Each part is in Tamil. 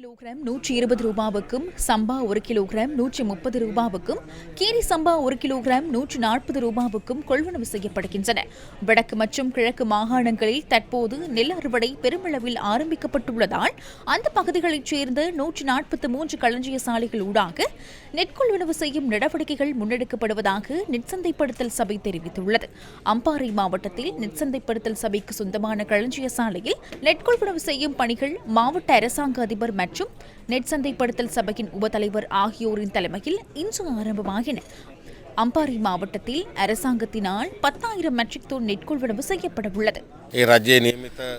கிலோகிராம் 120 ரூபாவுக்கும், சம்பா 1 கிலோகிராம் 130 ரூபாவுக்கும், கீரி சம்பா 1 கிலோகிராம் 140 ரூபாவுக்கும் கொள்வனவு செய்யப்படுகின்றன. வடக்கு மற்றும் கிழக்கு மாகாணங்களில் தற்போது நெல் அறுவடை பெருமளவில் ஆரம்பிக்கப்பட்டுள்ளதால் அந்த பகுதிகளைச் சேர்ந்த 143 களஞ்சிய சாலைகள் ஊடாக நெற்கொள்வனவு செய்யும் நடவடிக்கைகள் முன்னெடுக்கப்படுவதாக நெற்சந்தைப்படுத்தல் சபை தெரிவித்துள்ளது. அம்பாறை மாவட்டத்தில் நெற்சந்தைப்படுத்தல் சபைக்கு சொந்தமான களஞ்சிய சாலையில் நெற்கொள்வனவு செய்யும் பணிகள் மாவட்ட அரசாங்க அதிபர் மற்றும் நெற்சந்தைப்படுத்தல் சபையின் உபத்தலைவர் ஆகியோரின் தலைமையில் இன்று ஆரம்பமாகின. அம்பாறை மாவட்டத்தில் அரசாங்கத்தினால் 10,000 மெட்ரிக் டன் நெல் கொள்வனவு செய்யப்பட உள்ளது.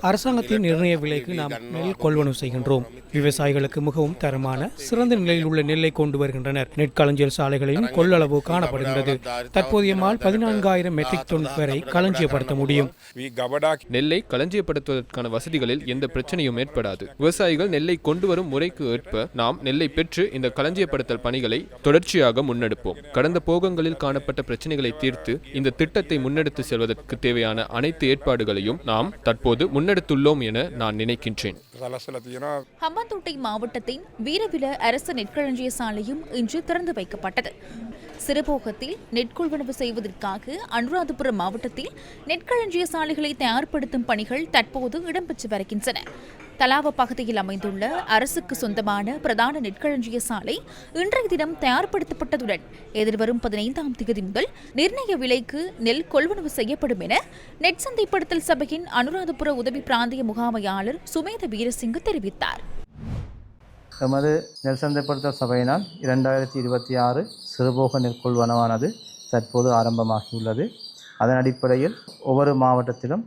அரசாங்கத்தின் நிர்ணய விலைக்கு நாம் நெல் கொள்வனவு செய்கின்றோம். விவசாயிகளுக்கு மிகவும் தரமான சிறந்த நிலையில் உள்ள நெல்லை கொண்டு வருகின்றனர். நெற்களஞ்சியல் சாலைகளின் கொள்ளளவு காணப்படுகிறது. தற்போதைய மால் 14,000 மெட்ரிக் டன் வரை களஞ்சியப்படுத்த முடியும். நெல்லை களஞ்சியப்படுத்துவதற்கான வசதிகளில் எந்த பிரச்சனையும் ஏற்படாது. விவசாயிகள் நெல்லை கொண்டு வரும் முறைக்கு ஏற்ப நாம் நெல்லை பெற்று இந்த களஞ்சியப்படுத்தல் பணிகளை தொடர்ச்சியாக முன்னெடுப்போம். கடந்த போகங்களில் காணப்பட்ட பிரச்சனைகளை தீர்த்து இந்த திட்டத்தை முன்னெடுத்து செல்வதற்கு தேவையான அனைத்து ஏற்பாடுகளையும் நாம் தற்போது முன்னெடுத்துள்ளோம் என நான் நினைக்கின்றேன். ஹம்பாந்தோட்டை மாவட்டத்தின் வீரவில அரசு நெற்களஞ்சிய சாலையும் இன்று திறந்து வைக்கப்பட்டது. சிறுபோகத்தில் நெற்கொள்வனவு செய்வதற்காக அனுராதபுரம் மாவட்டத்தில் நெற்களஞ்சிய சாலைகளை தயார்படுத்தும் பணிகள் தற்போது இடம்பெற்று வருகின்றன. தலாவ பகுதியில் அமைந்துள்ள அரசுக்கு சொந்தமான பிரதான நெற்களஞ்சிய சாலை இன்றைய தினம் தயார்படுத்தப்பட்டதுடன் எதிர்வரும் 15ஆம் தேதி முதல் நிர்ணய விலைக்கு நெல் கொள்வனவு செய்யப்படும் என நெற்சந்தைப்படுத்தல் சபையின் அனுராதபுர உதவி பிராந்திய முகாமையாளர் சுமேத வீரசிங்க தெரிவித்தார். எமது நெல் சந்தைப்படுத்தல் சபையினால் 2026 சிறுபோக நெற்கொள்வனவானது தற்போது ஆரம்பமாகியுள்ளது. அதன் அடிப்படையில் ஒவ்வொரு மாவட்டத்திலும்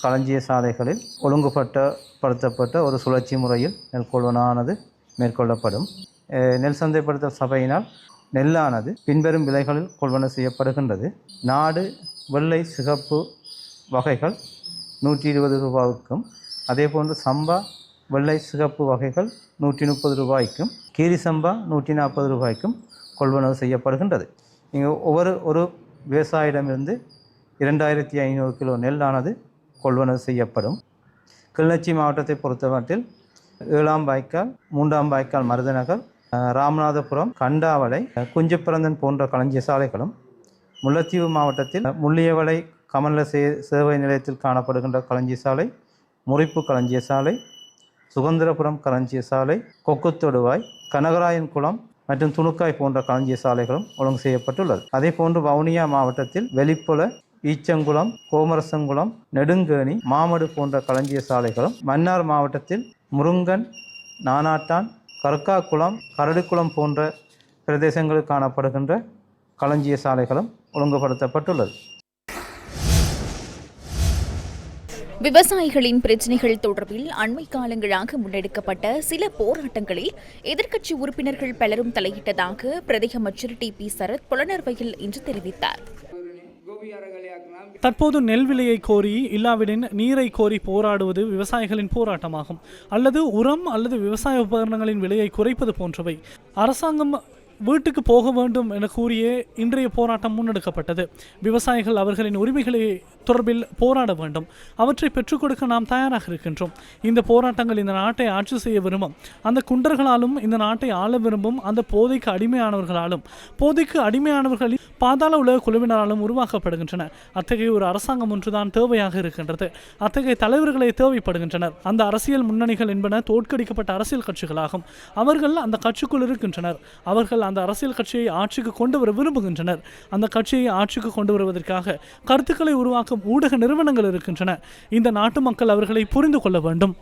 களஞ்சிய சாலைகளில் ஒழுங்குபடுத்தப்பட்ட ஒரு சுழற்சி முறையில் நெற்கொள்வனவானது மேற்கொள்ளப்படும். நெல் சந்தைப்படுத்தல் சபையினால் நெல்லானது பின்வரும் விலைகளில் கொள்வனவு செய்யப்படுகின்றது. நாடு வெள்ளை சிகப்பு வகைகள் 120 ரூபாய்க்கும், அதேபோன்று சம்பா வெள்ளை சிகப்பு வகைகள் 130 ரூபாய்க்கும், கீரி சம்பா 140 ரூபாய்க்கும் கொள்வனவு செய்யப்படுகின்றது. இங்கே ஒரு விவசாயிடமிருந்து 2,500 கிலோ நெல்லானது கொள்வனவு செய்யப்படும். கிளிநொச்சி மாவட்டத்தை பொறுத்தமட்டில் 7ஆம் வாய்க்கால், 3ஆம் வாய்க்கால் மருதநகர், ராமநாதபுரம், கண்டாவளை, குஞ்சுப்பிறந்தன் போன்ற களஞ்சிய சாலைகளும், முல்லைத்தீவு மாவட்டத்தில் முள்ளியவளை கமல சேவை நிலையத்தில் காணப்படுகின்ற களஞ்சிய சாலை, முறிப்பு களஞ்சிய சாலை, சுகந்திரபுரம் களஞ்சிய சாலை, கொக்குத்தொடுவாய், கனகராயன் குளம் மற்றும் துணுக்காய் போன்ற களஞ்சிய சாலைகளும் ஒழுங்கு செய்யப்பட்டுள்ளது. அதே போன்று வவுனியா மாவட்டத்தில் வெளிப்புல, ஈச்சங்குளம், கோமரசங்குளம், நெடுங்கேணி, மாமடு போன்ற களஞ்சிய சாலைகளும், மன்னார் மாவட்டத்தில் முருங்கன், நானாட்டான், கற்காக்குளம், கரடுக்குளம் போன்ற பிரதேசங்களில் காணப்படுகின்ற களஞ்சிய சாலைகளும் ஒழுங்குபடுத்தப்பட்டுள்ளது. விவசாயிகளின் பிரச்சினைகள் தொடர்பில் அண்மை காலங்களாக முன்னெடுக்கப்பட்ட சில போராட்டங்களில் எதிர்க்கட்சி உறுப்பினர்கள் பலரும் தலையிட்டதாக பிரதேச அமைச்சர் டி.பி. சரத் புலனர்வையில் இன்று தெரிவித்தார். தற்போது நெல் விலையை கோரி, இல்லாவிடின் நீரை கோரி போராடுவது விவசாயிகளின் போராட்டமாகும். அல்லது உரம் அல்லது விவசாய உபகரணங்களின் விலையை குறைப்பது போன்றவை. அரசாங்கம் வீட்டுக்கு போக வேண்டும் என கூறியே இன்றைய போராட்டம் முன்னெடுக்கப்பட்டது. விவசாயிகள் அவர்களின் உரிமைகளை தொடர்பில் போராட வேண்டும். அவற்றை பெற்றுக் கொடுக்க நாம் தயாராக இருக்கின்றோம். இந்த போராட்டங்கள் இந்த நாட்டை ஆட்சி செய்ய விரும்பும் அந்த குண்டர்களாலும், இந்த நாட்டை ஆள விரும்பும் அந்த போதைக்கு அடிமையானவர்களாலும், போதைக்கு அடிமையானவர்களின் பாதாள உலக குழுவினராலும் உருவாக்கப்படுகின்றன. அத்தகைய ஒரு அரசாங்கம் ஒன்றுதான் தேவையாக இருக்கின்றது. அத்தகைய தலைவர்களை தேவைப்படுகின்றனர். அந்த அரசியல் முன்னணிகள் என்பன தோற்கடிக்கப்பட்ட அரசியல் கட்சிகளாகும். அவர்கள் அந்த கட்சிக்குள் இருக்கின்றனர். அவர்கள் அந்த அரசியல் கட்சியை ஆட்சிக்கு கொண்டு வர விரும்புகின்றனர். அந்த கட்சியை ஆட்சிக்கு கொண்டு வருவதற்காக கருத்துக்களை உருவாக்கும் ஊடக நிறுவனங்கள் இருக்கின்றன. இந்த நாட்டு மக்கள் அவர்களை புரிந்து கொள்ள வேண்டும்.